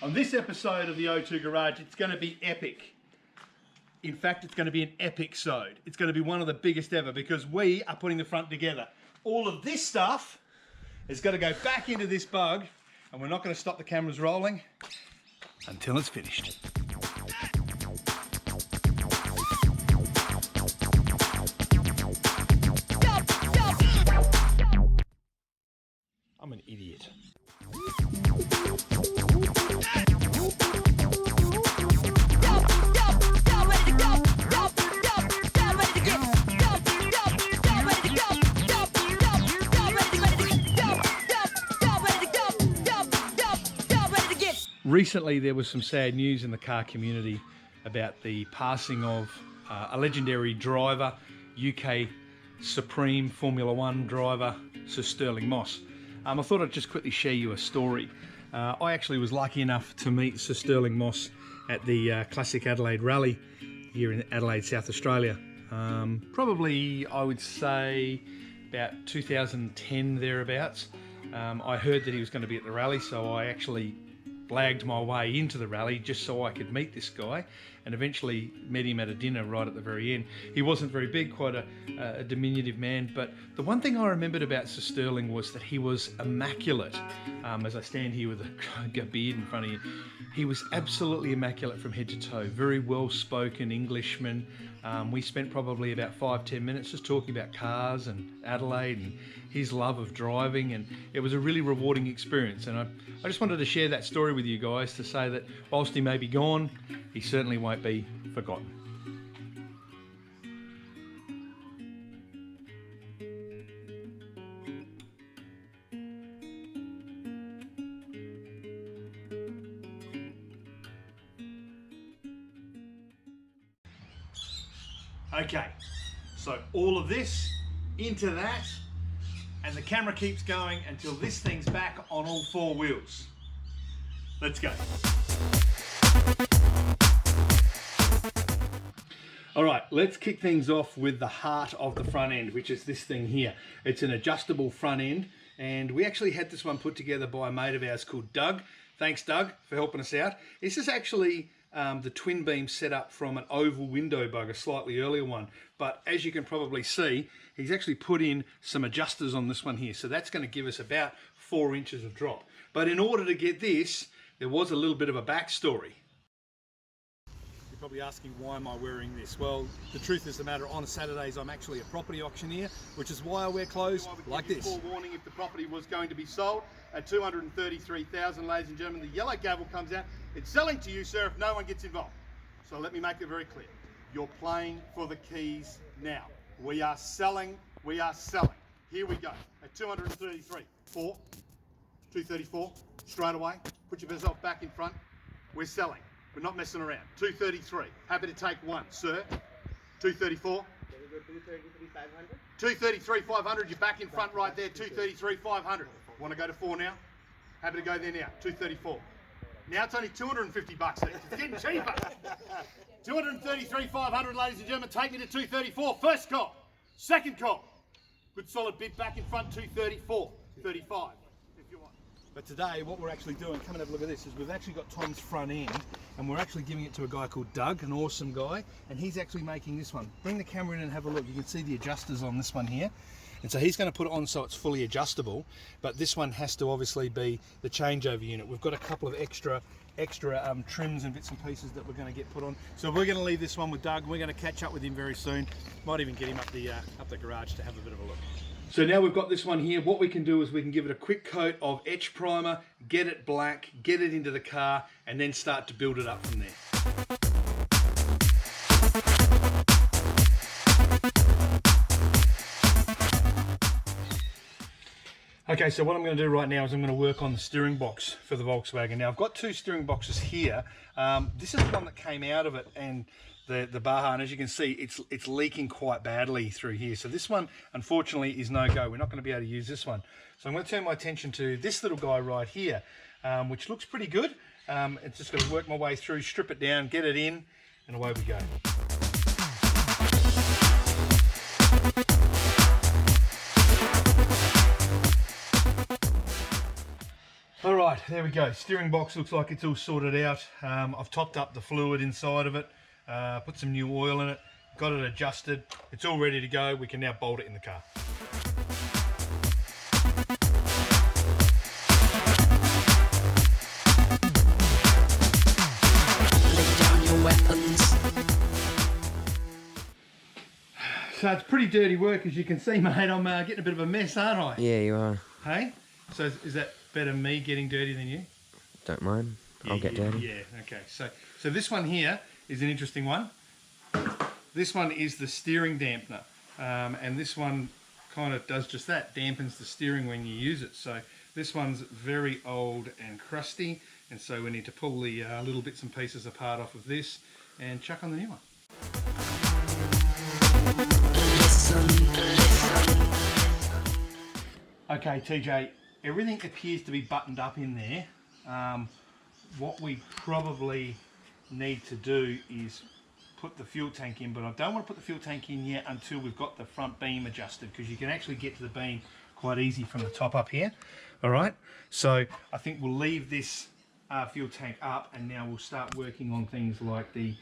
On this episode of the O2 Garage, it's going to be epic. In fact, it's going to be an epic-sode. It's going to be one of the biggest ever because we are putting the front together. All of this stuff is going to go back into this bug, and we're not going to stop the cameras rolling until it's finished. I'm an idiot. Recently there was some sad news in the car community about the passing of a legendary driver, UK Supreme Formula One driver, Sir Stirling Moss. I thought I'd just quickly share you a story. I actually was lucky enough to meet Sir Stirling Moss at the Classic Adelaide Rally here in Adelaide, South Australia. Probably, I would say, about 2010 thereabouts. I heard that he was going to be at the rally, so I actually blagged my way into the rally just so I could meet this guy, and eventually met him at a dinner right at the very end. He wasn't very big, quite a diminutive man, but the one thing I remembered about Sir Stirling was that he was immaculate. As I stand here with a beard in front of you, he was absolutely immaculate from head to toe. Very well-spoken Englishman. We spent probably about 5-10 minutes just talking about cars and Adelaide and his love of driving, and it was a really rewarding experience. And I just wanted to share that story with you guys to say that whilst he may be gone, he certainly won't be forgotten. Okay, so all of this into that, and the camera keeps going until this thing's back on all four wheels. Let's go. All right, let's kick things off with the heart of the front end, which is this thing here. It's an adjustable front end, and we actually had this one put together by a mate of ours called Doug. Thanks, Doug, for helping us out. This is actually the twin beam set up from an oval window bug, a slightly earlier one. But as you can probably see, he's actually put in some adjusters on this one here. So that's going to give us about 4 inches of drop. But in order to get this, there was a little bit of a backstory. You're probably asking, why am I wearing this? Well, the truth is the matter, on Saturdays I'm actually a property auctioneer, which is why I wear clothes like this. Forewarning if the property was going to be sold at 233,000, ladies and gentlemen, the yellow gavel comes out. It's selling to you, sir, if no one gets involved. So let me make it very clear. You're playing for the keys now. We are selling, we are selling. Here we go, at 233, 234, straight away. Put yourself back in front. We're selling, we're not messing around. 233, happy to take one, sir. 234. 233, 500, you're back in front right there, 233, 500. Want to go to 4 now? Happy to go there now, 234. Now it's only 250 bucks there. It's getting cheaper. 233, 500, ladies and gentlemen. Take me to 234. First call. Second call. Good solid bid back in front, 234, 35, if you want. But today, what we're actually doing, come and have a look at this, is we've actually got Tom's front end, and we're actually giving it to a guy called Doug, an awesome guy, and he's actually making this one. Bring the camera in and have a look. You can see the adjusters on this one here. And so he's going to put it on so it's fully adjustable, but this one has to obviously be the changeover unit. We've got a couple of extra trims and bits and pieces that we're going to get put on. So we're going to leave this one with Doug. We're going to catch up with him very soon. Might even get him up the garage to have a bit of a look. So now we've got this one here. What we can do is we can give it a quick coat of etch primer, get it black, get it into the car, and then start to build it up from there. Okay, so what I'm going to do right now is I'm going to work on the steering box for the Volkswagen. Now I've got 2 steering boxes here. This is the one that came out of it, and the Baja, and as you can see, it's leaking quite badly through here. So this one, unfortunately, is no go. We're not going to be able to use this one. So I'm going to turn my attention to this little guy right here, which looks pretty good. It's just going to work my way through, strip it down, get it in, and away we go. All right, there we go. Steering box looks like it's all sorted out. I've topped up the fluid inside of it, put some new oil in it, got it adjusted. It's all ready to go. We can now bolt it in the car. So it's pretty dirty work, as you can see, mate. I'm getting a bit of a mess, aren't I? Yeah, you are. Hey? So is that better me getting dirty than you? Don't mind. I'll get dirty. Yeah, okay. So this one here is an interesting one. This one is the steering dampener. And this one kind of does just that, dampens the steering when you use it. So this one's very old and crusty. And so we need to pull the little bits and pieces apart off of this and chuck on the new one. Okay, TJ, everything appears to be buttoned up in there. What we probably need to do is put the fuel tank in, but I don't want to put the fuel tank in yet until we've got the front beam adjusted, because you can actually get to the beam quite easy from the top up here. All right, so I think we'll leave this fuel tank up, and now we'll start working on things like the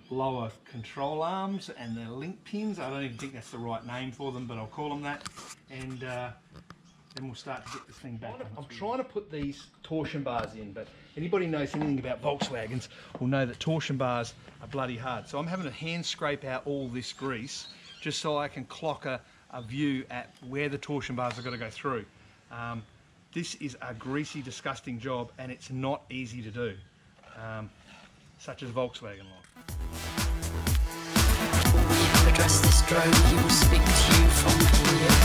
lower control arms and the link pins. I don't even think that's the right name for them, but I'll call them that. And then we'll start to get this thing back. I'm trying to put these torsion bars in, but anybody knows anything about Volkswagens will know that torsion bars are bloody hard. So I'm having to hand scrape out all this grease just so I can clock a view at where the torsion bars are going to go through. This is a greasy, disgusting job, and it's not easy to do, such as Volkswagen like. Address this drone, he will speak to you from here.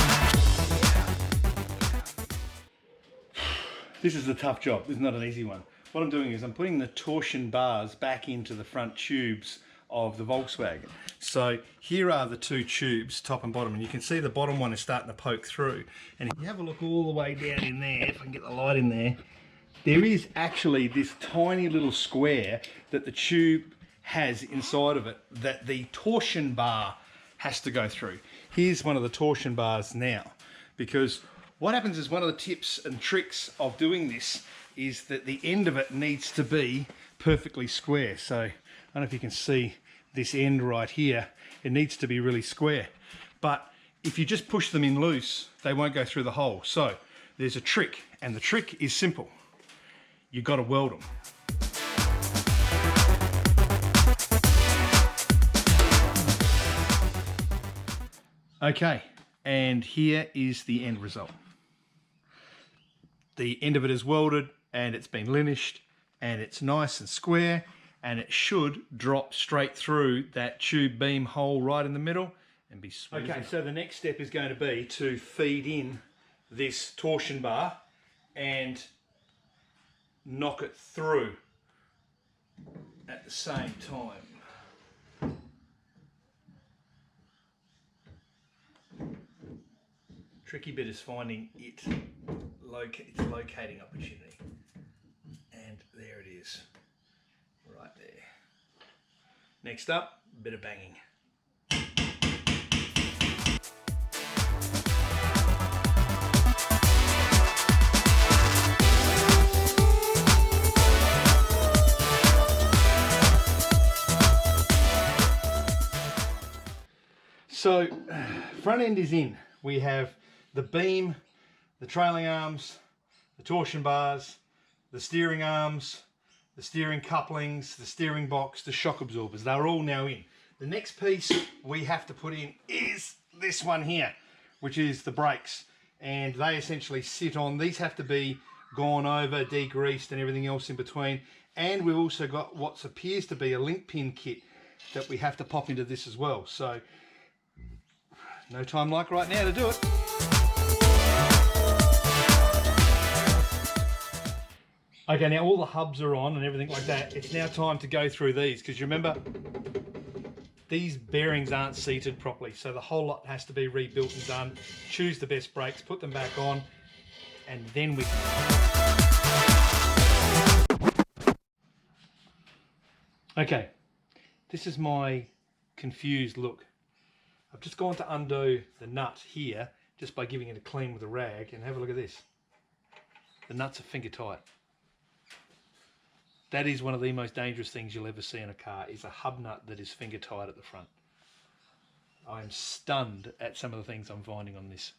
This is a tough job. This is not an easy one. What I'm doing is I'm putting the torsion bars back into the front tubes of the Volkswagen. So here are the two tubes, top and bottom, and you can see the bottom one is starting to poke through. And if you have a look all the way down in there, if I can get the light in there, there is actually this tiny little square that the tube has inside of it that the torsion bar has to go through. Here's one of the torsion bars now, because what happens is one of the tips and tricks of doing this is that the end of it needs to be perfectly square. So I don't know if you can see this end right here. It needs to be really square. But if you just push them in loose, they won't go through the hole. So there's a trick, and the trick is simple. You've got to weld them. Okay, and here is the end result. The end of it is welded, and it's been linished, and it's nice and square, and it should drop straight through that tube beam hole right in the middle and be smooth. Okay, so the next step is going to be to feed in this torsion bar and knock it through at the same time. Tricky bit is finding its locating opportunity, and there it is, right there. Next up, a bit of banging. So, front end is in. We have the beam, the trailing arms, the torsion bars, the steering arms, the steering couplings, the steering box, the shock absorbers. They're all now in. The next piece we have to put in is this one here, which is the brakes. And they essentially sit on, these have to be gone over, degreased and everything else in between. And we've also got what appears to be a link pin kit that we have to pop into this as well. So, no time like right now to do it. Okay, now all the hubs are on and everything like that. It's now time to go through these, because you remember, these bearings aren't seated properly, so the whole lot has to be rebuilt and done. Choose the best brakes, put them back on, and then we Okay, this is my confused look. I've just gone to undo the nut here just by giving it a clean with a rag, and have a look at this. the nuts are finger tight. That is one of the most dangerous things you'll ever see in a car, is a hub nut that is finger tight at the front. I am stunned at some of the things I'm finding on this.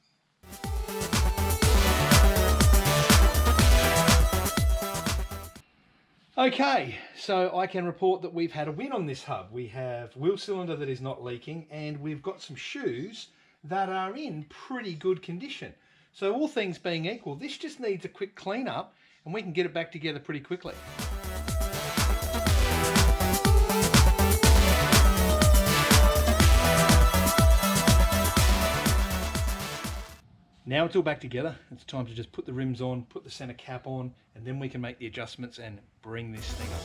Okay, so I can report that we've had a win on this hub. We have wheel cylinder that is not leaking, and we've got some shoes that are in pretty good condition. So all things being equal, this just needs a quick clean up and we can get it back together pretty quickly. Now it's all back together. It's time to just put the rims on, put the center cap on, and then we can make the adjustments and bring this thing up.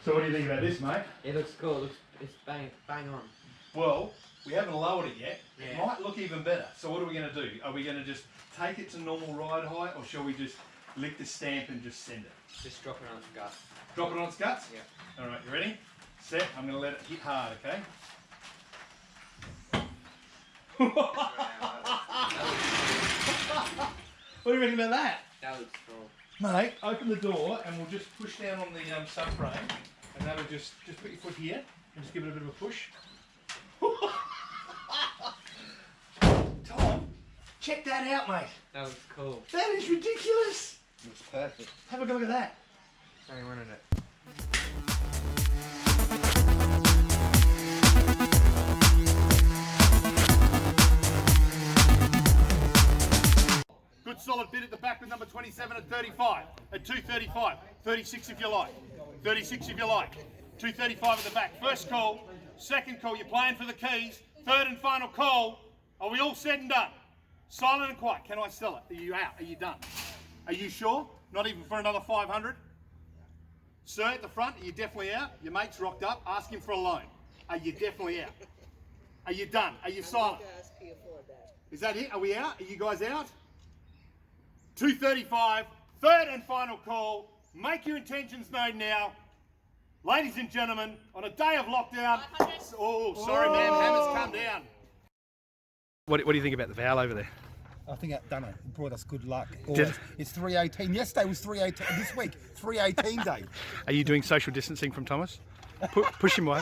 So what do you think about this, mate? It looks cool. It's bang on. Well, we haven't lowered it yet. Yeah. It might look even better. So what are we going to do? Are we going to just take it to normal ride height, or shall we just lick the stamp and just send it? Just drop it on its guts. Drop it on its guts? Yeah. All right, you ready? Set. I'm going to let it hit hard, okay? What do you reckon about that? That looks cool. Mate, open the door and we'll just push down on the subframe, and that'll just put your foot here and just give it a bit of a push. Tom, check that out, mate. That looks cool. That is ridiculous. Looks perfect. Have a go look at that. I wanted it. Good solid bit at the back with number 27 at 35, at 235, 36 if you like, 36 if you like, 235 at the back. First call, second call, you're playing for the keys, third and final call. Are we all said and done? Silent and quiet. Can I sell it? Are you out? Are you done? Are you sure? Not even for another 500? Sir at the front, are you definitely out? Your mate's rocked up, ask him for a loan. Are you definitely out? Are you done? Are you silent? Is that it? Are we out? Are you guys out? 235, third and final call. Make your intentions known now. Ladies and gentlemen, on a day of lockdown. Oh, sorry, ma'am, hammer's come down. What do you think about the valve over there? I think that done it. It brought us good luck. Always. It's 318. Yesterday was 318. This week, 318 day. Are you doing social distancing from Thomas? Push him away.